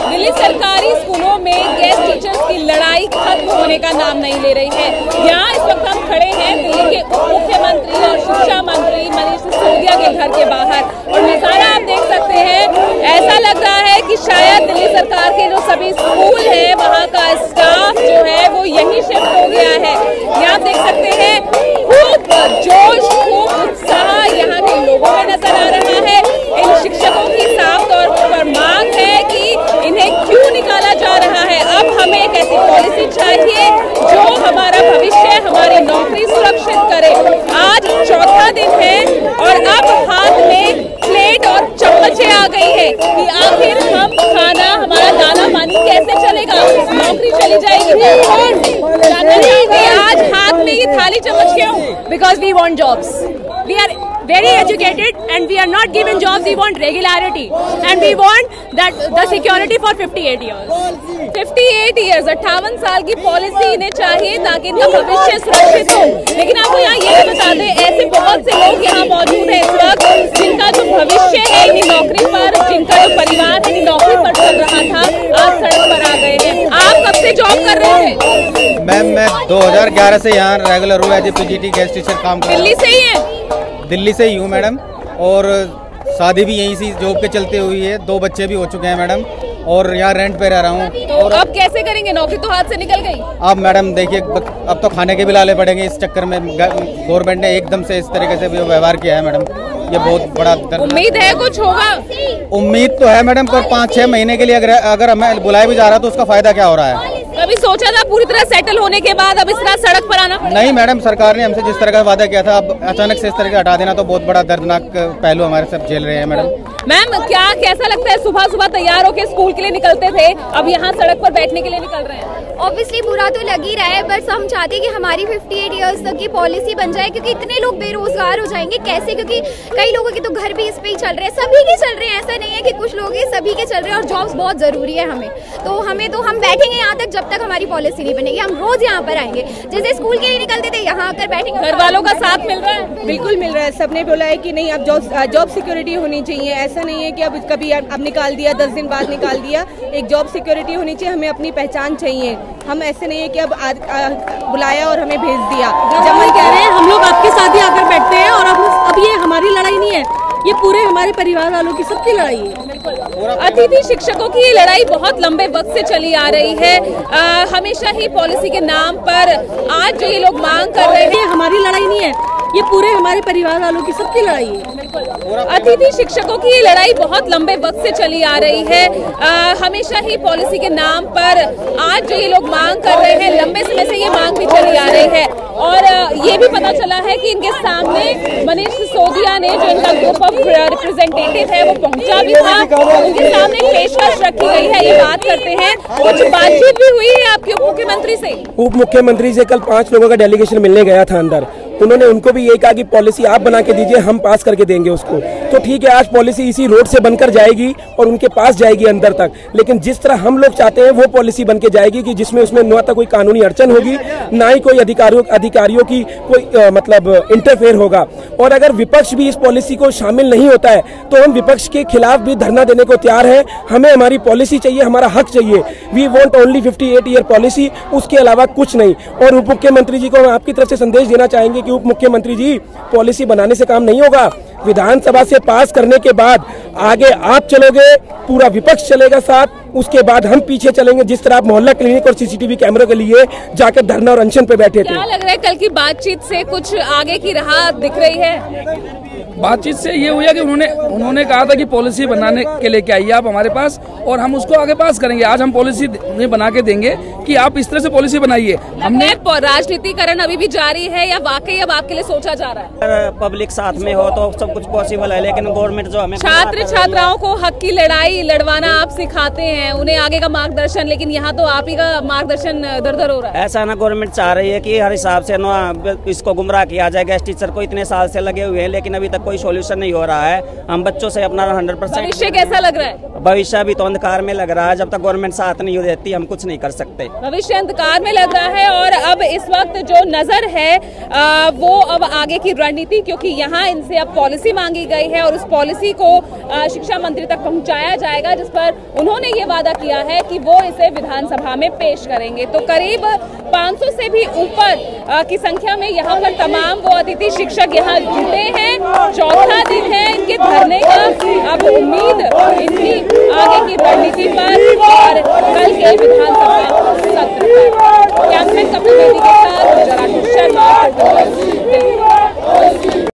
दिल्ली सरकारी स्कूलों में गेस्ट टीचर्स की लड़ाई खत्म होने का नाम नहीं ले रही है। यहाँ इस वक्त हम खड़े हैं दिल्ली के उप मुख्यमंत्री और शिक्षा मंत्री मनीष सिसोदिया के घर के बाहर, और नजारा आप देख सकते हैं। ऐसा लग रहा है कि शायद दिल्ली सरकार के जो सभी स्कूल है वहाँ का स्टाफ जो है वो यही शिफ्ट हो गया है। यहाँ देख सकते हैं खूब जोश, खूब उत्साह यहाँ के लोगों में नजर आ रहा है। इन शिक्षकों की साफ तौर पर मांग है कि इन्हें क्यों निकाला जा रहा है। अब हमें एक ऐसी पॉलिसी चाहिए जो हमारा भविष्य, हमारी नौकरी सुरक्षित करे। आज चौथा दिन है और अब हाथ में प्लेट और चम्मचें आ गई है कि आखिर हम खाना, हमारा दाना पानी कैसे चलेगा, नौकरी चली जाएगी। आज हाथ में ये थाली चम्मच क्यों? Because we want jobs. We are very educated and we are not given jobs. We want regularity and we want that the security for 58 years. 58 years, 58 साल की पॉलिसी इन्हें चाहिए ताकि इनका भविष्य सुरक्षित हो। लेकिन आपको यहाँ ये बता दें, ऐसे बहुत से लोग यहाँ मौजूद हैं इस वक्त जिनका जो भविष्य है इन्हीं नौकरी पर, जिनका जो परिवार है इन्हीं नौकरी पर चल रहा था, आज सड़क पर आ गए हैं। आप कब से जॉब कर रहे थे? मैम मैं 2011 से यहाँ रेगुलर हूँ as a PGT guest teacher काम कर रहा हूँ। दिल्ली से ही है? दिल्ली से ही हूँ मैडम, और शादी भी यहीं से जॉब के चलते हुई है। 2 बच्चे भी हो चुके हैं मैडम, और यहाँ रेंट पे रह रहा हूँ। तो अब कैसे करेंगे? नौकरी तो हाथ से निकल गई। अब मैडम देखिए, अब तो खाने के भी लाले पड़ेंगे। इस चक्कर में गवर्नमेंट ने एकदम से इस तरीके से व्यवहार किया है मैडम, ये बहुत बड़ा उम्मीद है कुछ होगा? उम्मीद तो है मैडम, पर 5-6 महीने के लिए अगर हमें बुलाया भी जा रहा है तो उसका फायदा क्या हो रहा है? कभी सोचा था पूरी तरह सेटल होने के बाद अब इस तरह सड़क पर आना? नहीं मैडम, सरकार ने हमसे जिस तरह का वादा किया था, अब अचानक से इस तरह का हटा देना तो बहुत बड़ा दर्दनाक पहलू हमारे सब झेल रहे हैं मैडम। मैम क्या कैसा लगता है, सुबह सुबह तैयार होकर स्कूल के लिए निकलते थे, अब यहाँ सड़क पर बैठने के लिए निकल रहे हैं? ऑब्वियसली बुरा तो लग ही रहा है, बस हम चाहते हैं कि हमारी 58 इयर्स तक की पॉलिसी बन जाए, क्योंकि इतने लोग बेरोजगार हो जाएंगे कैसे, क्योंकि कई लोगों के तो घर भी इस पे ही चल रहे हैं, सभी के चल रहे हैं, ऐसा नहीं है कि कुछ लोग हैं, सभी के चल रहे हैं। और जॉब्स बहुत जरूरी है हमें, तो हम बैठेंगे यहाँ तक जब तक हमारी पॉलिसी नहीं बनेगी। हम रोज यहाँ पर आएंगे, जैसे स्कूल के लिए निकलते थे यहाँ आकर बैठेंगे। घर वालों का साथ मिल रहा है? बिल्कुल मिल रहा है, सबने बोला है कि नहीं अब जॉब सिक्योरिटी होनी चाहिए। ऐसा नहीं है कि अब कभी अब निकाल दिया, 10 दिन बाद निकाल दिया। एक जॉब सिक्योरिटी होनी चाहिए, हमें अपनी पहचान चाहिए। हम ऐसे नहीं है कि अब बुलाया और हमें भेज दिया। जब हम कह रहे हैं हम लोग आपके साथ ही आकर बैठते हैं, और अब ये हमारी लड़ाई नहीं है, ये पूरे हमारे परिवार वालों की सबकी लड़ाई है। अतिथि शिक्षकों की ये लड़ाई बहुत लंबे वक्त से चली आ रही है। हमेशा ही पॉलिसी के नाम पर आज जो ये लोग मांग कर रहे हैं, हमारी लड़ाई नहीं है, ये पूरे हमारे परिवार वालों की सबकी लड़ाई है। अतिथि शिक्षकों की ये लड़ाई बहुत लंबे वक्त से चली आ रही है। हमेशा ही पॉलिसी के नाम पर आज जो ये लोग मांग कर रहे हैं, लंबे समय से ये मांग भी चली आ रही है। और ये भी पता चला है कि इनके सामने मनीष सिसोदिया ने, जो इनका ग्रुप ऑफ रिप्रेजेंटेटिव है, वो पहुंचा भी था। उनके सामने पेशकश रखी गई है। ये बात करते हैं, कुछ बातचीत भी हुई है आपके उप मुख्यमंत्री से? उप मुख्यमंत्री से कल 5 लोगों का डेलीगेशन मिलने गया था अंदर। उन्होंने उनको भी यही कहा कि पॉलिसी आप बना के दीजिए, हम पास करके देंगे उसको। तो ठीक है, आज पॉलिसी इसी रोड से बनकर जाएगी और उनके पास जाएगी अंदर तक, लेकिन जिस तरह हम लोग चाहते हैं वो पॉलिसी बन के जाएगी कि जिसमें उसमें न तो कोई कानूनी अड़चन होगी, ना ही कोई अधिकारियों की कोई मतलब इंटरफेयर होगा। और अगर विपक्ष भी इस पॉलिसी को शामिल नहीं होता है तो हम विपक्ष के खिलाफ भी धरना देने को तैयार है। हमें हमारी पॉलिसी चाहिए, हमारा हक चाहिए। We want only 58 year policy, उसके अलावा कुछ नहीं। और उप मुख्यमंत्री जी को हम आपकी तरफ से संदेश देना चाहेंगे कि उप मुख्यमंत्री जी, पॉलिसी बनाने से काम नहीं होगा, विधानसभा से पास करने के बाद आगे आप चलोगे, पूरा विपक्ष चलेगा साथ, उसके बाद हम पीछे चलेंगे। जिस तरह आप मोहल्ला क्लिनिक और सीसीटीवी कैमरों के लिए जाकर धरना और अनशन पे बैठे थे। क्या लग रहा है कल की बातचीत से कुछ आगे की राह दिख रही है? बातचीत से ये हुआ कि उन्होंने कहा था कि पॉलिसी बनाने के लेके आइए आप हमारे पास और हम उसको आगे पास करेंगे। आज हम पॉलिसी बना के देंगे कि आप इस तरह से पॉलिसी बनाइए। हमने राजनीतिकरण अभी भी जारी है या वाकई अब आपके लिए सोचा जा रहा है? पब्लिक साथ में हो तो सब कुछ पॉसिबल है, लेकिन गवर्नमेंट जो हमें छात्र छात्राओं को हक की लड़ाई लड़वाना आप सिखाते हैं, उन्हें आगे का मार्गदर्शन, लेकिन यहाँ तो आप ही का मार्गदर्शन दर हो रहा है। ऐसा ना गवर्नमेंट चाह रही है कि हर हिसाब से ना इसको गुमराह किया जाए। गेस्ट टीचर को इतने साल से लगे हुए हैं, लेकिन अभी तक कोई सॉल्यूशन नहीं हो रहा है। हम बच्चों से अपना 100%। भविष्य कैसा लग रहा है? भविष्य अभी तो अंधकार में लग रहा है, जब तक गवर्नमेंट साथ नहीं देती हम कुछ नहीं कर सकते। भविष्य अंधकार में लग रहा है। और अब इस वक्त जो नजर है वो अब आगे की रणनीति, क्योंकि यहाँ इनसे अब पॉलिसी मांगी गई है और उस पॉलिसी को शिक्षा मंत्री तक पहुंचाया जाएगा, जिस पर उन्होंने ये वादा किया है कि वो इसे विधानसभा में पेश करेंगे। तो करीब 500 से भी ऊपर की संख्या में यहाँ पर तमाम वो अतिथि शिक्षक यहाँ जुटे हैं। चौथा दिन है इनके धरने का। अब उम्मीद इनकी आगे की रणनीति पर और कल के विधानसभा सत्र पर। कैमरामैन कपिल बेदी के साथ